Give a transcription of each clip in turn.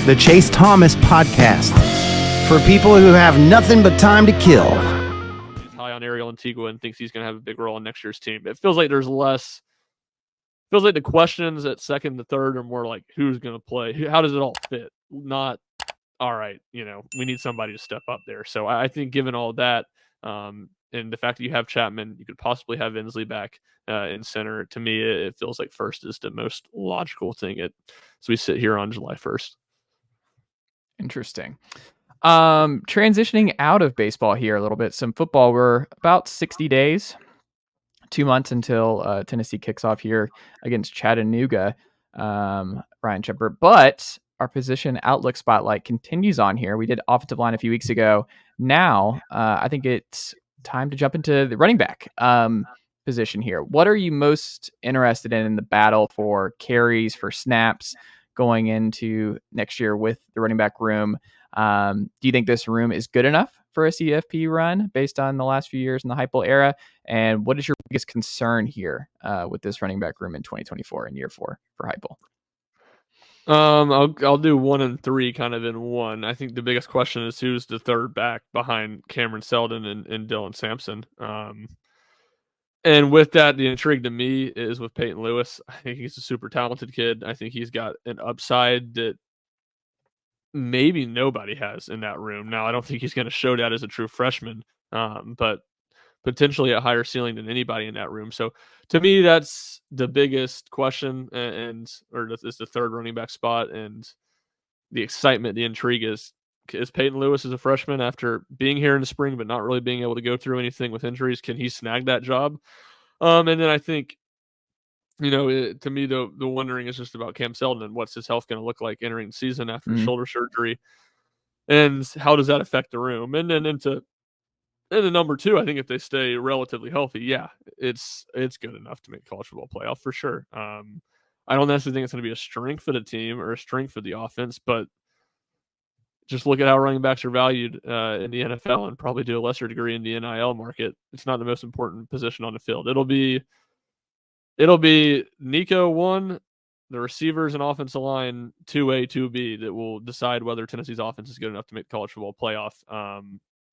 the Chase Thomas Podcast, for people who have nothing but time to kill. He's high on Ariel Antigua and thinks he's going to have a big role on next year's team. It feels like there's less. Feels like the questions at second to third are more like who's going to play, how does it all fit? Not all right. We need somebody to step up there. So I think given all that, and the fact that you have Chapman, you could possibly have Ensley back in center. To me, it feels like first is the most logical thing as we sit here on July 1st. Interesting. Transitioning out of baseball here a little bit, some football. We're about 60 days, 2 months until Tennessee kicks off here against Chattanooga, Ryan Schumpert. But our position outlook spotlight continues on here. We did offensive line a few weeks ago. Now, I think it's time to jump into the running back position here. What are you most interested in the battle for carries, for snaps going into next year with the running back room? Do you think this room is good enough for a CFP run based on the last few years in the Heupel era? And what is your biggest concern here with this running back room in 2024 in year 4 for Heupel? I'll do 1 and 3 kind of in one. I think the biggest question is who's the third back behind Cameron Seldon and Dylan Sampson. And with that, the intrigue to me is with Peyton Lewis. I think he's a super talented kid. I think he's got an upside that maybe nobody has in that room. Now, I don't think he's going to show that as a true freshman, but potentially a higher ceiling than anybody in that room. So to me, that's the biggest question, or is the third running back spot, and the excitement, the intrigue is Peyton Lewis as a freshman after being here in the spring but not really being able to go through anything with injuries. Can he snag that job? And then I think, to me, the wondering is just about Cam Seldon and what's his health going to look like entering the season after shoulder surgery, and how does that affect the room? And then into the number 2, I think if they stay relatively healthy, yeah, it's good enough to make college football playoff for sure. I don't necessarily think it's going to be a strength of the team or a strength of the offense, but just look at how running backs are valued in the NFL, and probably to a lesser degree in the NIL market. It's not the most important position on the field. It'll be Nico 1, the receivers and offensive line 2A, 2B that will decide whether Tennessee's offense is good enough to make the college football playoff.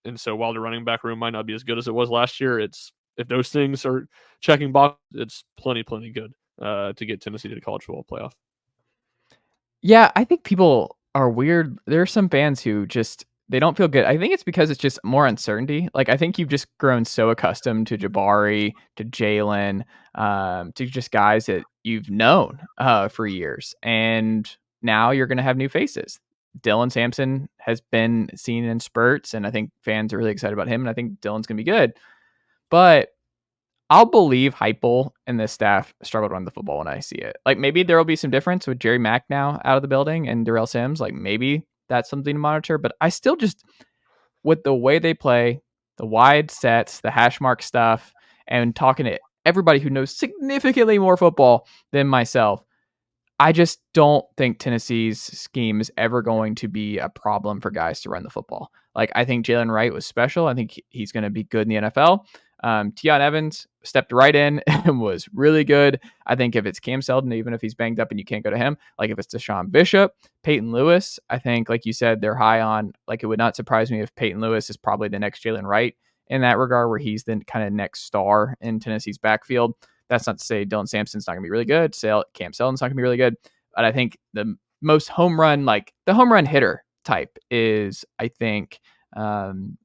And so while the running back room might not be as good as it was last year, if those things are checking box, it's plenty good to get Tennessee to the college football playoff. Yeah, I think people are weird. There are some fans who they don't feel good. I think it's because it's just more uncertainty. Like, I think you've just grown so accustomed to Jabari, to Jalen, to just guys that you've known for years. And now you're going to have new faces. Dylan Sampson has been seen in spurts, and I think fans are really excited about him, and I think Dylan's going to be good. But I'll believe Heupel and the staff struggle to run the football when I see it. Like, maybe there will be some difference with Jerry Mack now out of the building and Darrell Sims. Like, maybe that's something to monitor. But I still just, with the way they play, the wide sets, the hash mark stuff, and talking to everybody who knows significantly more football than myself, I just don't think Tennessee's scheme is ever going to be a problem for guys to run the football. Like, I think Jalen Wright was special. I think he's going to be good in the NFL. Tion Evans stepped right in and was really good. I think if it's Cam Seldon, even if he's banged up and you can't go to him, like if it's Deshaun Bishop, Peyton Lewis, I think, like you said, they're high on. Like, it would not surprise me if Peyton Lewis is probably the next Jalen Wright in that regard, where he's the kind of next star in Tennessee's backfield. That's not to say Dylan Sampson's not going to be really good. Cam Seldon's not going to be really good. But I think the most home run hitter type is, I think, Peyton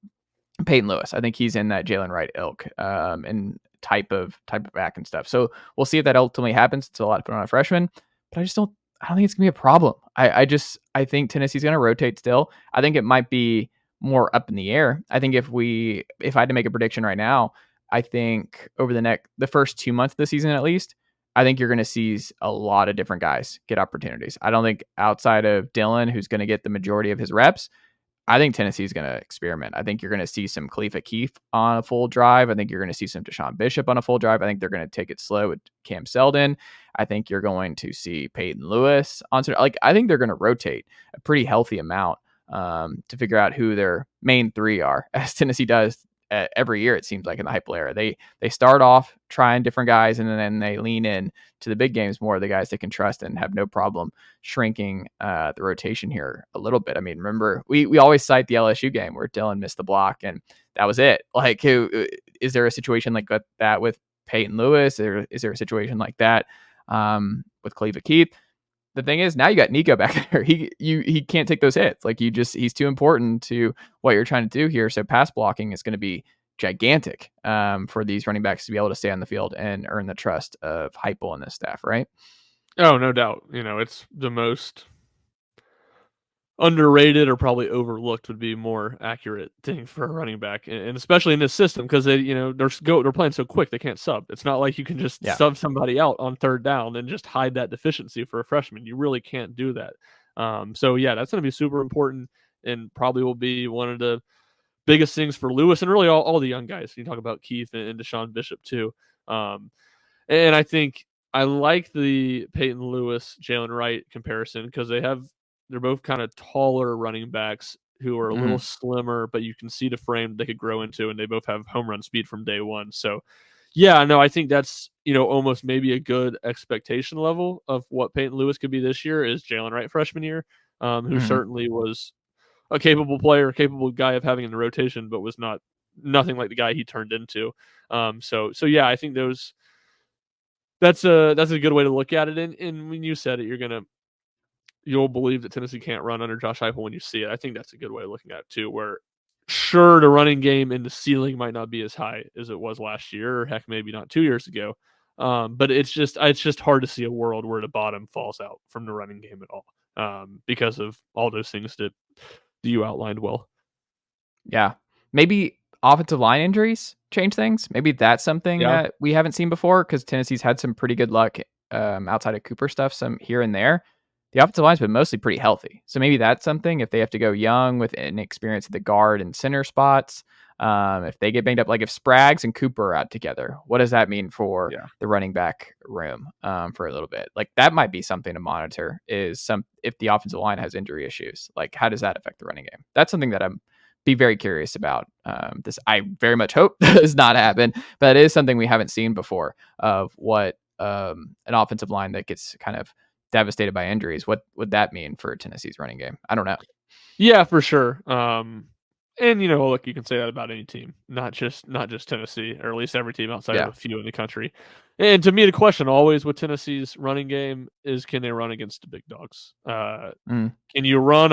Lewis. I think he's in that Jalen Wright ilk and type of back and stuff. So we'll see if that ultimately happens. It's a lot to put on a freshman, but I don't think it's gonna be a problem. I think Tennessee's gonna rotate still. I think it might be more up in the air. I think if I had to make a prediction right now, I think over the first 2 months of the season at least, I think you're going to see a lot of different guys get opportunities. I don't think outside of Dylan, who's going to get the majority of his reps, I think Tennessee's going to experiment. I think you're going to see some Khalifa Keith on a full drive. I think you're going to see some Deshaun Bishop on a full drive. I think they're going to take it slow with Cam Seldon. I think you're going to see Peyton Lewis on. I think they're going to rotate a pretty healthy amount to figure out who their main 3 are, as Tennessee does every year, it seems like, in the Heupel era. They start off trying different guys, and then they lean in to the big games more, the guys they can trust, and have no problem shrinking the rotation here a little bit. I mean, remember, we always cite the LSU game where Dylan missed the block, and that was it. Like, is there a situation like that with Peyton Lewis? Or is there a situation like that with Khalifa Keith? The thing is, now you got Nico back there. He can't take those hits. Like, he's too important to what you're trying to do here. So pass blocking is going to be gigantic for these running backs to be able to stay on the field and earn the trust of Heupel and this staff, right? Oh, no doubt. It's the most underrated, or probably overlooked would be more accurate thing for a running back, and especially in this system, because they're playing so quick they can't sub. It's not like you can just sub somebody out on third down and just hide that deficiency for a freshman. You really can't do that. So yeah, that's going to be super important, and probably will be one of the biggest things for Lewis and really all the young guys. You talk about Keith and Deshaun Bishop too, and I think I like the Peyton Lewis Jalen Wright comparison because they're both kind of taller running backs who are a little slimmer, but you can see the frame they could grow into, and they both have home run speed from day one. So yeah, no, I think that's, almost maybe a good expectation level of what Peyton Lewis could be this year is Jalen Wright freshman year, who certainly was a capable player, a capable guy of having in the rotation, but was nothing like the guy he turned into. So yeah, I think that's a good way to look at it. And when you said it, you'll believe that Tennessee can't run under Josh Heupel when you see it. I think that's a good way of looking at it too, where sure, the running game and the ceiling might not be as high as it was last year, or heck, maybe not 2 years ago. But it's just hard to see a world where the bottom falls out from the running game at all, because of all those things that you outlined well. Yeah. Maybe offensive line injuries change things. Maybe that's something that we haven't seen before, because Tennessee's had some pretty good luck outside of Cooper stuff, some here and there. The offensive line's been mostly pretty healthy. So maybe that's something, if they have to go young with inexperience at the guard and center spots. If they get banged up, like if Spraggs and Cooper are out together, what does that mean for the running back room for a little bit? Like, that might be something to monitor, if the offensive line has injury issues, like how does that affect the running game? That's something that I'm be very curious about. This, I very much hope does not happen, but it is something we haven't seen before, of what an offensive line that gets kind of devastated by injuries, what would that mean for Tennessee's running game? I don't know. Yeah, for sure. And look, you can say that about any team, not just Tennessee, or at least every team outside of a few in the country. And to me, the question always with Tennessee's running game is, can they run against the big dogs? Can you line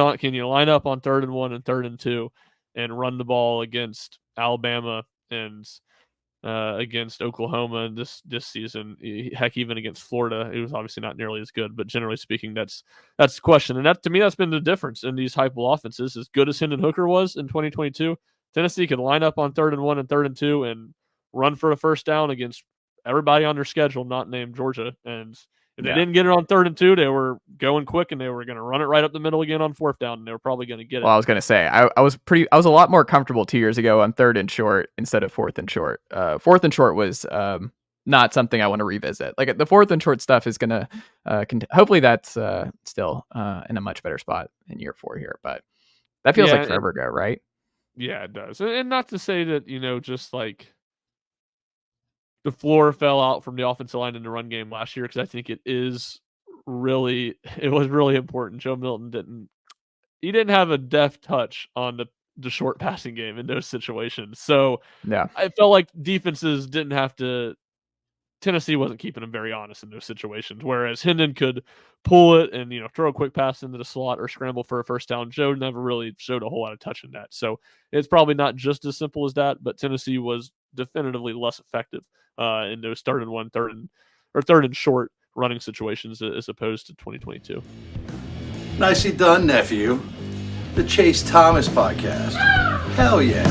up on 3rd and 1 and 3rd and 2 and run the ball against Alabama and against Oklahoma this season? Heck, even against Florida, it was obviously not nearly as good, but generally speaking, that's the question. And that, to me, that's been the difference in these Heupel offenses. As good as Hendon Hooker was in 2022, Tennessee could line up on 3rd and 1 and 3rd and 2 and run for a first down against everybody on their schedule, not named Georgia. And if they didn't get it on 3rd and 2, they were going quick, and they were going to run it right up the middle again on 4th down, and they were probably going to get it. Well, I was going to say, I was a lot more comfortable 2 years ago on 3rd and short instead of 4th and short. 4th and short was not something I want to revisit. Like, the 4th and short stuff is going to hopefully that's still in a much better spot in year 4 here, but that feels like forever ago, right? Yeah, it does. And not to say that, just like the floor fell out from the offensive line in the run game last year, because I think it was really important. Joe Milton didn't have a deft touch on the short passing game in those situations. So I felt like defenses didn't have to. Tennessee wasn't keeping him very honest in those situations, whereas Hendon could pull it and throw a quick pass into the slot or scramble for a first down. Joe never really showed a whole lot of touch in that. So it's probably not just as simple as that, but Tennessee was definitively less effective in those 3rd and 1, 3rd and short running situations as opposed to 2022. Nicely done, nephew. The Chase Thomas podcast. Hell yeah.